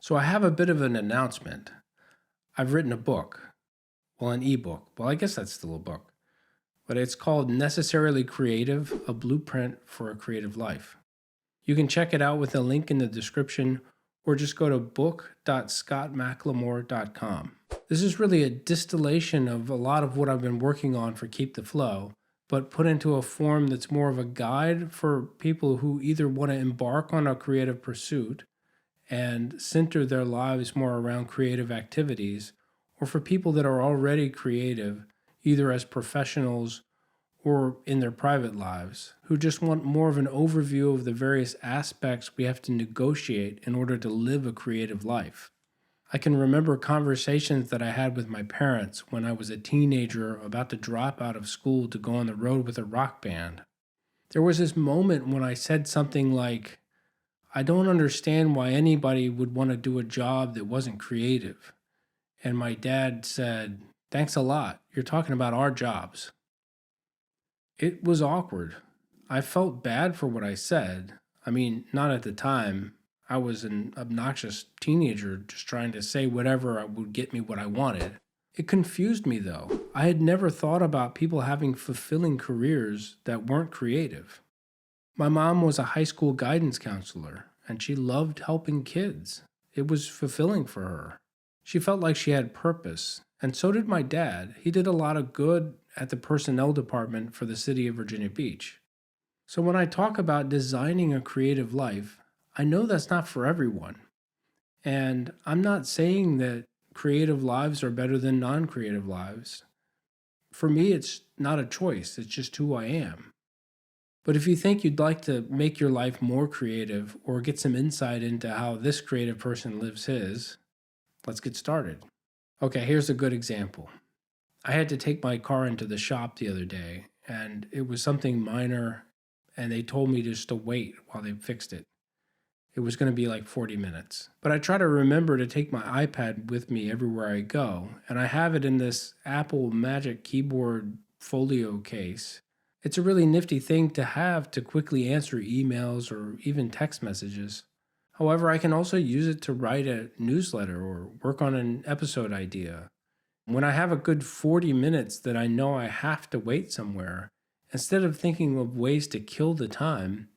So I have a bit of an announcement. I've written a book, well, an ebook. Well, I guess that's still a book, but it's called Necessarily Creative, a Blueprint for a Creative Life. You can check it out with a link in the description or just go to book.scottmclemore.com. This is really a distillation of a lot of what I've been working on for Keep the Flow, but put into a form that's more of a guide for people who either want to embark on a creative pursuit and center their lives more around creative activities, or for people that are already creative, either as professionals or in their private lives, who just want more of an overview of the various aspects we have to negotiate in order to live a creative life. I can remember conversations that I had with my parents when I was a teenager about to drop out of school to go on the road with a rock band. There was this moment when I said something like, I don't understand why anybody would want to do a job that wasn't creative. And my dad said, thanks a lot. You're talking about our jobs. It was awkward. I felt bad for what I said. I mean, not at the time. I was an obnoxious teenager just trying to say whatever would get me what I wanted. It confused me though. I had never thought about people having fulfilling careers that weren't creative. My mom was a high school guidance counselor, and she loved helping kids. It was fulfilling for her. She felt like she had purpose, and so did my dad. He did a lot of good at the personnel department for the city of Virginia Beach. So when I talk about designing a creative life, I know that's not for everyone. And I'm not saying that creative lives are better than non-creative lives. For me, it's not a choice, it's just who I am. But if you think you'd like to make your life more creative or get some insight into how this creative person lives his, let's get started. Okay, here's a good example. I had to take my car into the shop the other day, and it was something minor, and they told me just to wait while they fixed it. It was going to be like 40 minutes. But I try to remember to take my iPad with me everywhere I go, and I have it in this Apple Magic Keyboard folio case. It's a really nifty thing to have to quickly answer emails or even text messages. However, I can also use it to write a newsletter or work on an episode idea. When I have a good 40 minutes that I know I have to wait somewhere, instead of thinking of ways to kill the time,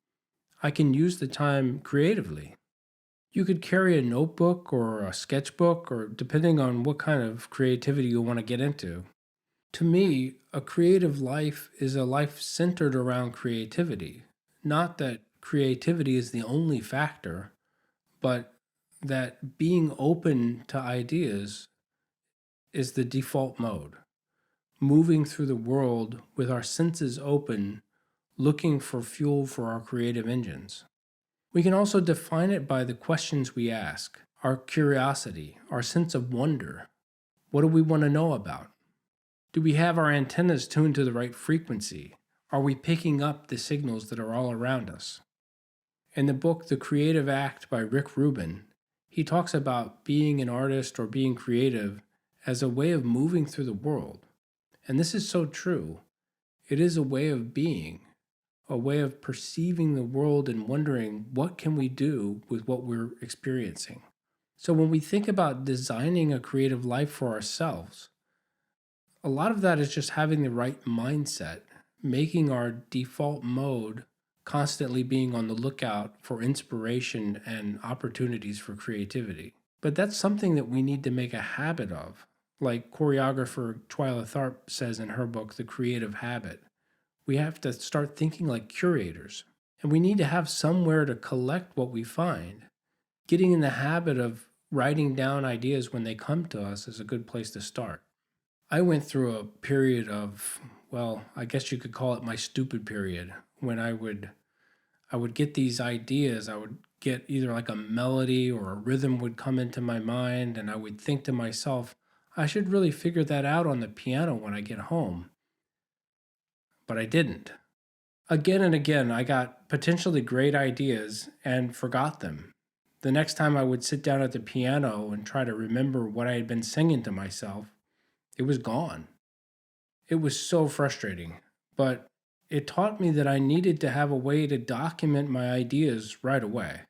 I can use the time creatively. You could carry a notebook or a sketchbook, or depending on what kind of creativity you want to get into. To me, a creative life is a life centered around creativity. Not that creativity is the only factor, but that being open to ideas is the default mode. Moving through the world with our senses open, looking for fuel for our creative engines. We can also define it by the questions we ask, our curiosity, our sense of wonder. What do we want to know about? Do we have our antennas tuned to the right frequency? Are we picking up the signals that are all around us? In the book The Creative Act by Rick Rubin, he talks about being an artist or being creative as a way of moving through the world. And this is so true. It is a way of being, a way of perceiving the world and wondering what can we do with what we're experiencing. So when we think about designing a creative life for ourselves, a lot of that is just having the right mindset, making our default mode constantly being on the lookout for inspiration and opportunities for creativity. But that's something that we need to make a habit of. Like choreographer Twyla Tharp says in her book, The Creative Habit, we have to start thinking like curators. And we need to have somewhere to collect what we find. Getting in the habit of writing down ideas when they come to us is a good place to start. I went through a period of, well, I guess you could call it my stupid period, when I would get these ideas. I would get either like a melody or a rhythm would come into my mind, and I would think to myself, I should really figure that out on the piano when I get home. But I didn't. Again and again, I got potentially great ideas and forgot them. The next time I would sit down at the piano and try to remember what I had been singing to myself, it was gone. It was so frustrating, but it taught me that I needed to have a way to document my ideas right away.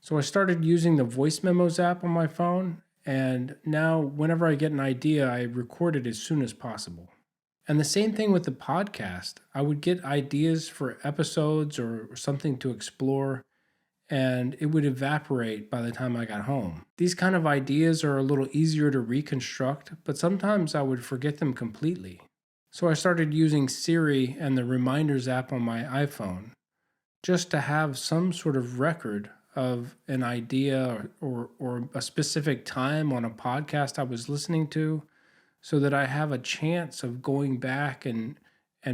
So I started using the voice memos app on my phone, and now whenever I get an idea, I record it as soon as possible. And the same thing with the podcast. I would get ideas for episodes or something to explore, and it would evaporate by the time I got home. These kind of ideas are a little easier to reconstruct, but sometimes I would forget them completely. So I started using Siri and the Reminders app on my iPhone just to have some sort of record of an idea or a specific time on a podcast I was listening to, so that I have a chance of going back and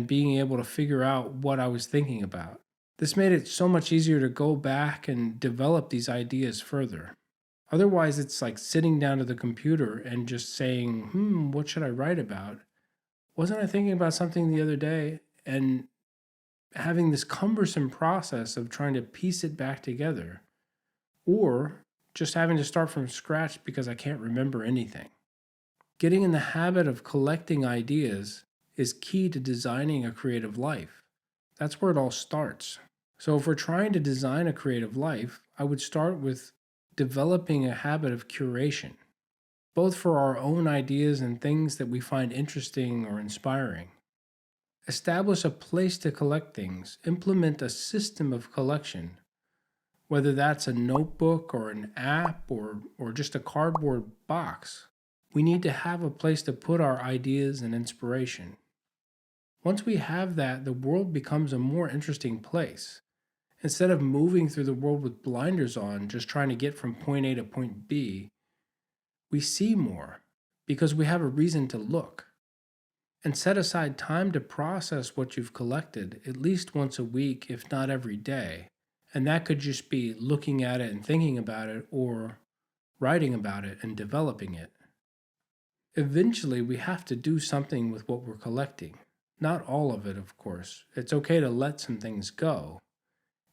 being able to figure out what I was thinking about. This made it so much easier to go back and develop these ideas further. Otherwise, it's like sitting down to the computer and just saying, what should I write about? Wasn't I thinking about something the other day? And having this cumbersome process of trying to piece it back together, or just having to start from scratch because I can't remember anything. Getting in the habit of collecting ideas is key to designing a creative life. That's where it all starts. So if we're trying to design a creative life, I would start with developing a habit of curation, both for our own ideas and things that we find interesting or inspiring. Establish a place to collect things. Implement a system of collection, whether that's a notebook or an app or just a cardboard box. We need to have a place to put our ideas and inspiration. Once we have that, the world becomes a more interesting place. Instead of moving through the world with blinders on, just trying to get from point A to point B, we see more because we have a reason to look. And set aside time to process what you've collected at least once a week, if not every day. And that could just be looking at it and thinking about it, or writing about it and developing it. Eventually, we have to do something with what we're collecting. Not all of it, of course. It's okay to let some things go.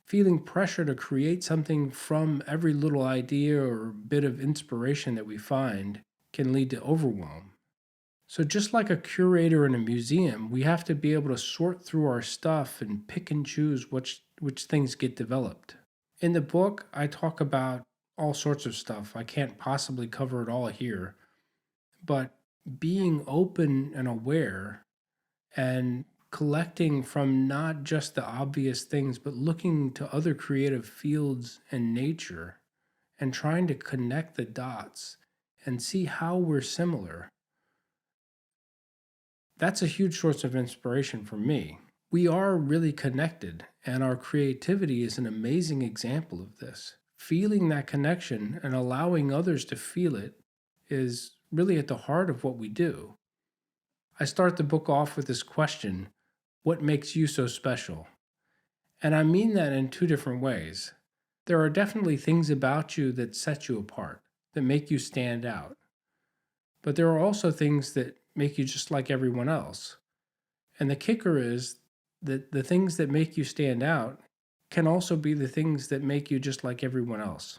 Feeling pressure to create something from every little idea or bit of inspiration that we find can lead to overwhelm. So just like a curator in a museum, we have to be able to sort through our stuff and pick and choose which things get developed. In the book, I talk about all sorts of stuff. I can't possibly cover it all here. But being open and aware and collecting from not just the obvious things, but looking to other creative fields and nature and trying to connect the dots and see how we're similar. That's a huge source of inspiration for me. We are really connected, and our creativity is an amazing example of this. Feeling that connection and allowing others to feel it is really at the heart of what we do. I start the book off with this question: what makes you so special? And I mean that in two different ways. There are definitely things about you that set you apart, that make you stand out. But there are also things that make you just like everyone else. And the kicker is that the things that make you stand out can also be the things that make you just like everyone else.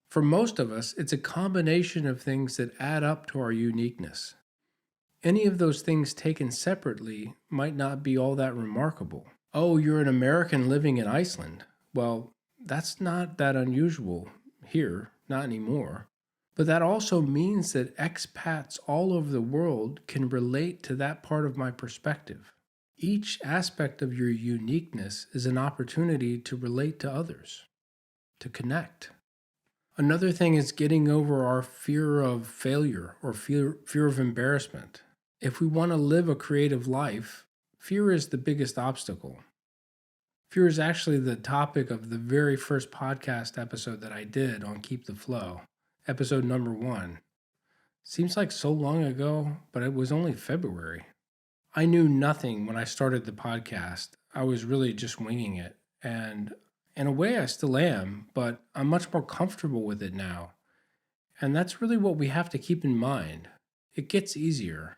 For most of us, it's a combination of things that add up to our uniqueness. Any of those things taken separately might not be all that remarkable. Oh, you're an American living in Iceland. Well, that's not that unusual here, not anymore. But that also means that expats all over the world can relate to that part of my perspective. Each aspect of your uniqueness is an opportunity to relate to others, to connect. Another thing is getting over our fear of failure or fear of embarrassment. If we want to live a creative life, fear is the biggest obstacle. Fear is actually the topic of the very first podcast episode that I did on Keep the Flow, episode number 1. Seems like so long ago, but it was only February. I knew nothing when I started the podcast. I was really just winging it. And in a way, I still am, but I'm much more comfortable with it now. And that's really what we have to keep in mind. It gets easier.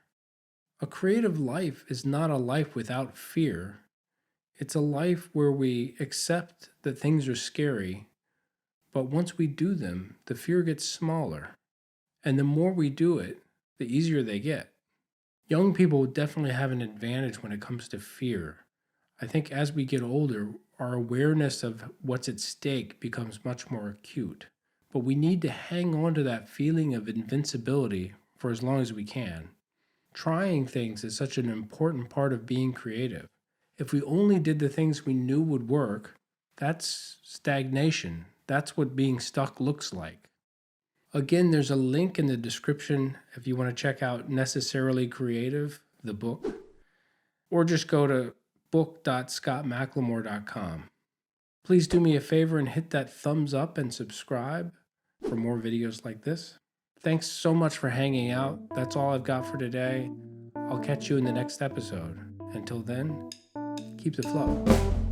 A creative life is not a life without fear. It's a life where we accept that things are scary, but once we do them, the fear gets smaller. And the more we do it, the easier they get. Young people definitely have an advantage when it comes to fear. I think as we get older, our awareness of what's at stake becomes much more acute. But we need to hang on to that feeling of invincibility for as long as we can. Trying things is such an important part of being creative. If we only did the things we knew would work, that's stagnation. That's what being stuck looks like. Again, there's a link in the description if you want to check out Necessarily Creative, the book, or just go to book.scottmclemore.com. Please do me a favor and hit that thumbs up and subscribe for more videos like this. Thanks so much for hanging out. That's all I've got for today. I'll catch you in the next episode. Until then, keep the flow.